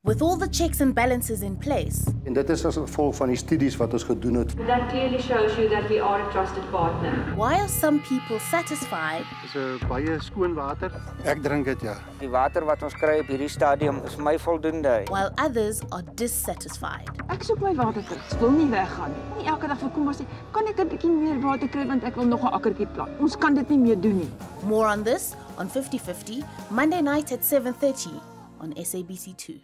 With all the checks and balances in place, En dit is as gevolg van die studies wat ons gedoen het. That clearly shows you that we are a trusted partner. why are some people satisfied Dis 'n baie skoon water. Ek drink dit ja. Die water wat ons kry op hierdie stadium is vir my voldoende. while others are dissatisfied? Ek soek my water terug. Ek wil nie weggaan nie. Nie elke dag vir kom maar sê, kan ek 'n bietjie meer water kry want ek wil nog 'n akkertjie plant. Ons kan dit nie meer doen nie. More on this on 50/50, Monday night at 7:30 on SABC2.